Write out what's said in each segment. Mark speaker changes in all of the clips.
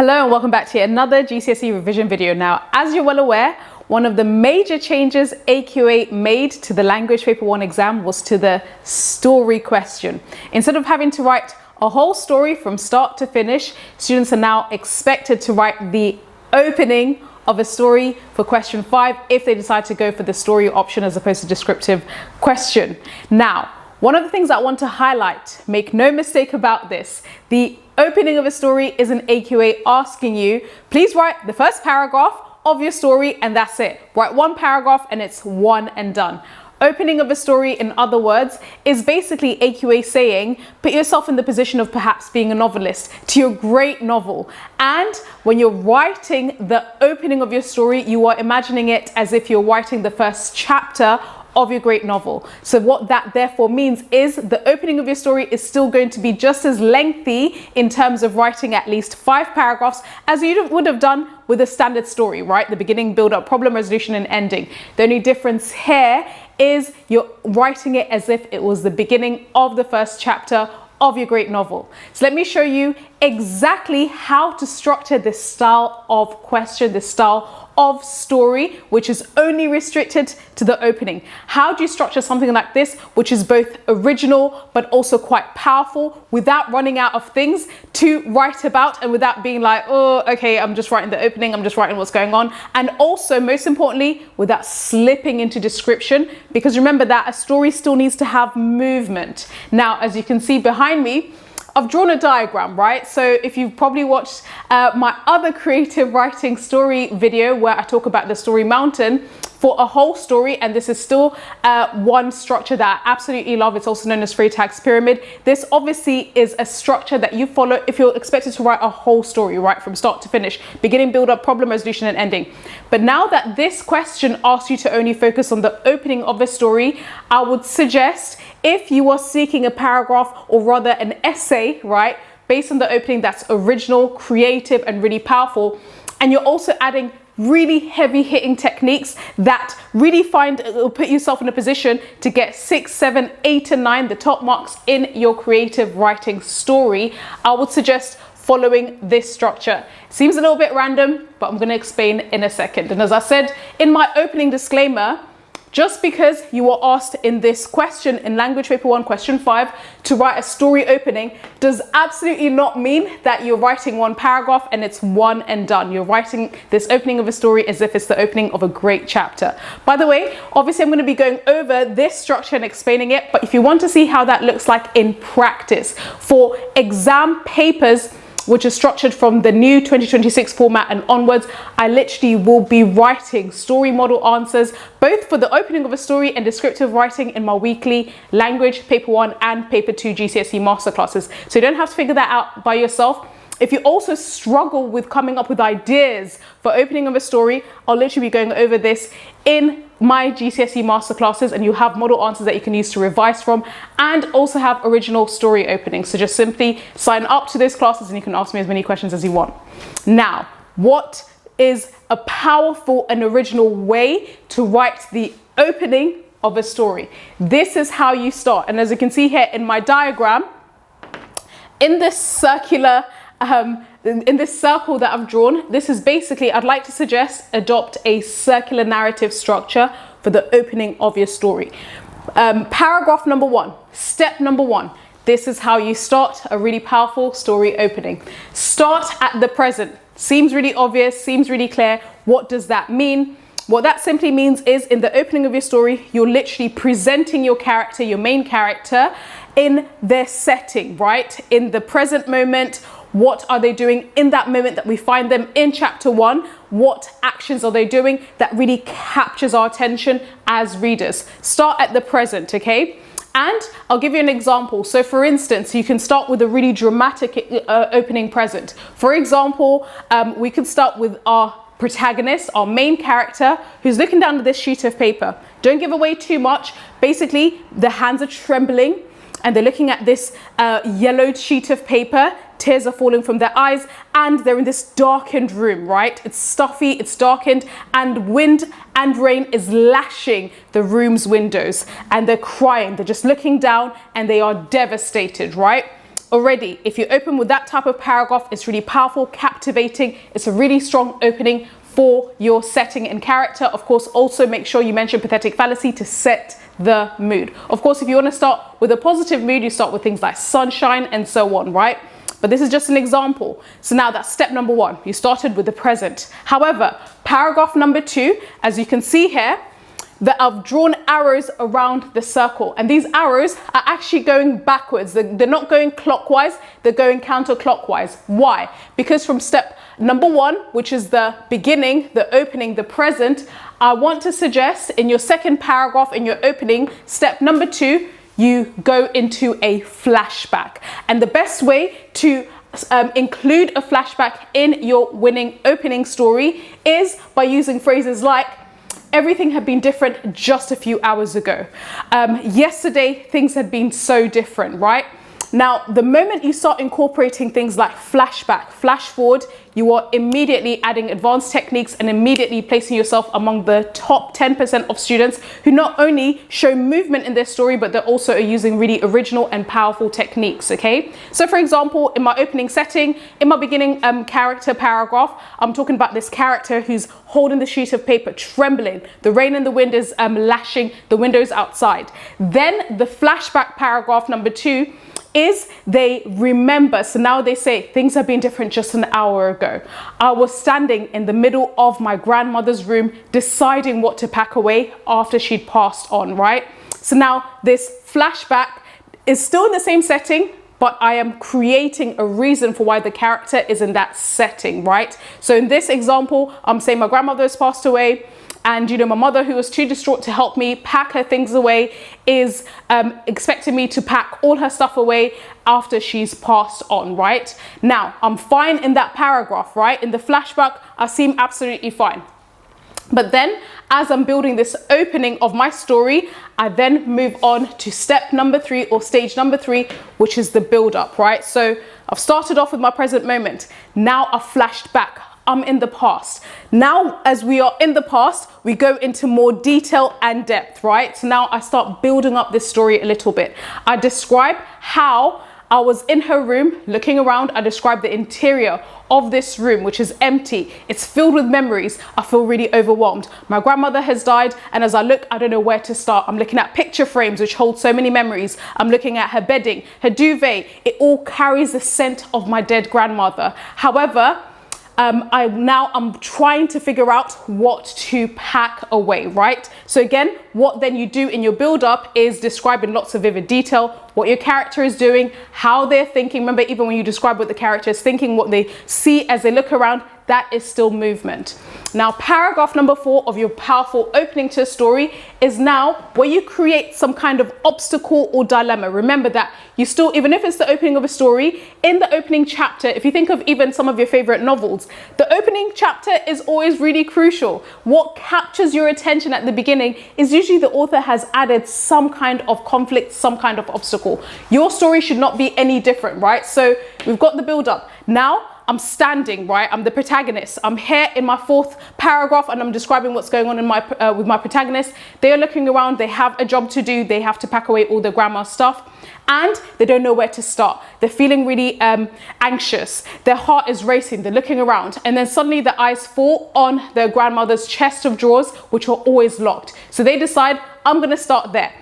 Speaker 1: Hello and welcome back to another GCSE revision video. Now, as you're well aware, one of the major changes AQA made to the language paper 1 exam was to the story question. Instead of having to write a whole story from start to finish, students are now expected to write the opening of a story for question 5 if they decide to go for the story option as opposed to descriptive question. Now, one of the things I want to highlight, make no mistake about this, the opening of a story is an AQA asking you, please write the first paragraph of your story and that's it. Write one paragraph and it's one and done. Opening of a story, in other words, is basically AQA saying, put yourself in the position of perhaps being a novelist to your great novel. And when you're writing the opening of your story, you are imagining it as if you're writing the first chapter of your great novel. So what that therefore means is the opening of your story is still going to be just as lengthy in terms of writing at least 5 paragraphs as you would have done with a standard story, right? The beginning, build up, problem, resolution, and ending. The only difference here is you're writing it as if it was the beginning of the first chapter of your great novel. So let me show you exactly how to structure this style of question, this style of story, which is only restricted to the opening. How do you structure something like this, which is both original but also quite powerful, without running out of things to write about and without being like, oh, okay, I'm just writing the opening, I'm just writing what's going on. And also, most importantly, without slipping into description, because remember that a story still needs to have movement. Now, as you can see behind me, I've drawn a diagram, right? So if you've probably watched my other creative writing story video where I talk about the story mountain for a whole story, and this is still one structure that I absolutely love. It's also known as Freytag's pyramid. This obviously is a structure that you follow if you're expected to write a whole story, right, from start to finish, beginning, build up, problem, resolution, and ending. But now that this question asks you to only focus on the opening of a story, I would suggest, if you are seeking a paragraph or rather an essay, right, based on the opening that's original, creative, and really powerful, and you're also adding really heavy hitting techniques that really put yourself in a position to get 6, 7, 8, and 9, the top marks in your creative writing story, I would suggest following this structure. Seems a little bit random, but I'm going to explain in a second. And as I said in my opening disclaimer, just because you were asked in this question in language paper 1 question 5 to write a story opening does absolutely not mean that you're writing one paragraph and it's one and done. You're writing this opening of a story as if it's the opening of a great chapter. By the way, obviously I'm going to be going over this structure and explaining it, but if you want to see how that looks like in practice for exam papers which is structured from the new 2026 format and onwards, I literally will be writing story model answers, both for the opening of a story and descriptive writing in my weekly language, paper 1 and paper 2 GCSE masterclasses. So you don't have to figure that out by yourself. If you also struggle with coming up with ideas for opening of a story, I'll literally be going over this in my GCSE masterclasses, and you have model answers that you can use to revise from and also have original story openings. So just simply sign up to those classes and you can ask me as many questions as you want. Now, what is a powerful and original way to write the opening of a story? This is how you start. And as you can see here in my diagram, in this circular in this circle that I've drawn, this is basically, I'd like to suggest adopt a circular narrative structure for the opening of your story. Paragraph number 1, step number 1. This is how you start a really powerful story opening. Start at the present. Seems really obvious, seems really clear. What does that mean? What that simply means is in the opening of your story, you're literally presenting your character, your main character, in their setting, right? In the present moment. What are they doing in that moment that we find them in chapter 1? What actions are they doing that really captures our attention as readers? Start at the present, okay? And I'll give you an example. So for instance, you can start with a really dramatic opening present. For example, we could start with our protagonist, our main character, who's looking down at this sheet of paper. Don't give away too much. Basically, the hands are trembling and they're looking at this yellowed sheet of paper. Tears are falling from their eyes and they're in this darkened room, right? It's stuffy, it's darkened, and wind and rain is lashing the room's windows and they're crying. They're just looking down and they are devastated, right? already, if you open with that type of paragraph, it's really powerful, captivating. It's a really strong opening for your setting and character. Of course, also make sure you mention pathetic fallacy to set the mood. Of course, if you want to start with a positive mood, you start with things like sunshine and so on, right? But this is just an example. So now that's step number 1. You started with the present. However, paragraph number 2, as you can see here, that I've drawn arrows around the circle, and these arrows are actually going backwards. They're not going clockwise, they're going counterclockwise. Why? Because from step number 1, which is the beginning, the opening, the present, I want to suggest in your second paragraph, in your opening, step number 2, you go into a flashback. And the best way to include a flashback in your winning opening story is by using phrases like, everything had been different just a few hours ago. Yesterday, things had been so different, right? Now, the moment you start incorporating things like flashback, flash forward, you are immediately adding advanced techniques and immediately placing yourself among the top 10% of students who not only show movement in their story, but they're also using really original and powerful techniques, okay? So for example, in my opening setting, in my beginning character paragraph, I'm talking about this character who's holding the sheet of paper, trembling. The rain and the wind is lashing the windows outside. Then the flashback paragraph number 2 is they remember. So now they say things have been different just an hour ago. I was standing in the middle of my grandmother's room deciding what to pack away after she'd passed on, right? So now this flashback is still in the same setting, but I am creating a reason for why the character is in that setting, right? So in this example, I'm saying my grandmother has passed away, and my mother, who was too distraught to help me pack her things away, is expecting me to pack all her stuff away after she's passed on, right? Now, I'm fine in that paragraph, right? In the flashback, I seem absolutely fine. But then, as I'm building this opening of my story, I then move on to step number 3, or stage number 3, which is the build up, right? So I've started off with my present moment. Now I've flashed back. I'm in the past. Now, as we are in the past, we go into more detail and depth, right? So now I start building up this story a little bit. I describe how I was in her room looking around. I describe the interior of this room, which is empty. It's filled with memories. I feel really overwhelmed. My grandmother has died, and as I look, I don't know where to start. I'm looking at picture frames, which hold so many memories. I'm looking at her bedding, her duvet. It all carries the scent of my dead grandmother. However, I'm trying to figure out what to pack away, right? So again, what then you do in your build up is describe in lots of vivid detail what your character is doing, how they're thinking. Remember, even when you describe what the character is thinking, what they see as they look around, that is still movement. Now, paragraph number 4 of your powerful opening to a story is now where you create some kind of obstacle or dilemma. Remember that you still, even if it's the opening of a story, in the opening chapter, if you think of even some of your favorite novels, the opening chapter is always really crucial. What captures your attention at the beginning is usually the author has added some kind of conflict, some kind of obstacle. Your story should not be any different, right? So we've got the build up. Now, I'm standing, right? I'm the protagonist. I'm here in my 4th paragraph and I'm describing what's going on in my with my protagonist. They are looking around. They have a job to do. They have to pack away all their grandma's stuff and they don't know where to start. They're feeling really anxious. Their heart is racing. They're looking around and then suddenly their eyes fall on their grandmother's chest of drawers, which are always locked. So they decide, I'm going to start there.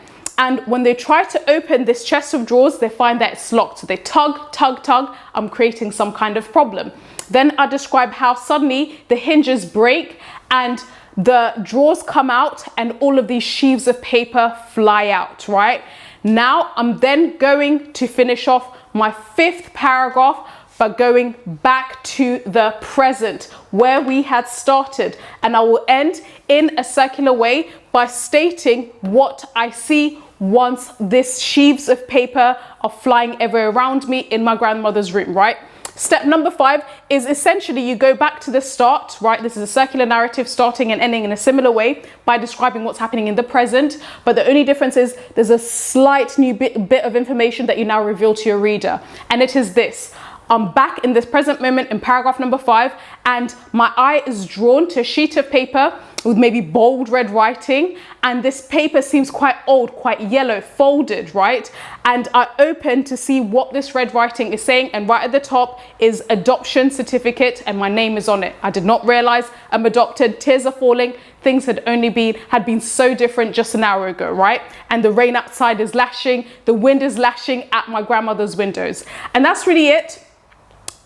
Speaker 1: And when they try to open this chest of drawers, they find that it's locked. So they tug, tug, tug. I'm creating some kind of problem. Then I describe how suddenly the hinges break and the drawers come out and all of these sheaves of paper fly out, right? Now I'm then going to finish off my 5th paragraph by going back to the present where we had started. And I will end in a circular way by stating what I see once these sheaves of paper are flying everywhere around me in my grandmother's room, right? Step number 5 is essentially you go back to the start, right? This is a circular narrative starting and ending in a similar way by describing what's happening in the present. But the only difference is there's a slight new bit of information that you now reveal to your reader. And it is this. I'm back in this present moment in paragraph number 5 and my eye is drawn to a sheet of paper with maybe bold red writing and this paper seems quite old, quite yellow, folded, right? And I open to see what this red writing is saying, and right at the top is adoption certificate, and my name is on it. I did not realize I'm adopted. Tears are falling. Things had been so different just an hour ago, right? And the rain outside is lashing, the wind is lashing at my grandmother's windows. And that's really it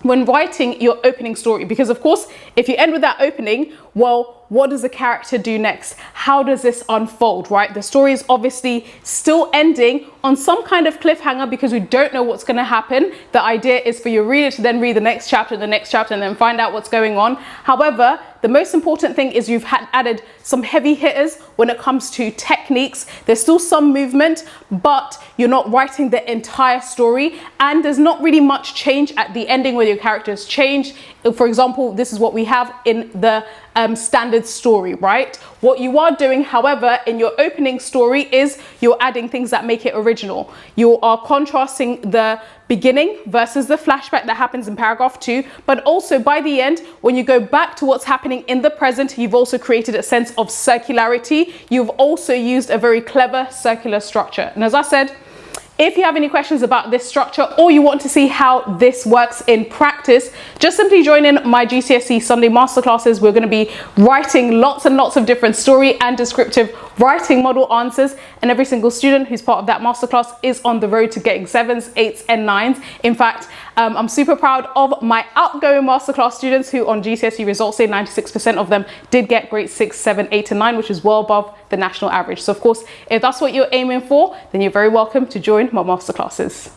Speaker 1: when writing your opening story, because of course, if you end with that opening, well, what does the character do next? How does this unfold, right? The story is obviously still ending on some kind of cliffhanger because we don't know what's going to happen. The idea is for your reader to then read the next chapter, and then find out what's going on. However, the most important thing is you've added some heavy hitters when it comes to techniques. There's still some movement, but you're not writing the entire story, and there's not really much change at the ending where your characters change. For example, this is what we have in the standard story, right? What you are doing, however, in your opening story is you're adding things that make it original. You are contrasting the beginning versus the flashback that happens in paragraph 2, but also by the end, when you go back to what's happening in the present, you've also created a sense of circularity. You've also used a very clever circular structure. And as I said, if you have any questions about this structure, or you want to see how this works in practice, just simply join in my GCSE Sunday masterclasses. We're going to be writing lots and lots of different story and descriptive writing model answers, and every single student who's part of that masterclass is on the road to getting 7s, 8s and 9s. In fact, I'm super proud of my outgoing masterclass students who on GCSE results say 96% of them did get grade 6, 7, 8 and 9, which is well above the national average. So of course, if that's what you're aiming for, then you're very welcome to join my masterclasses.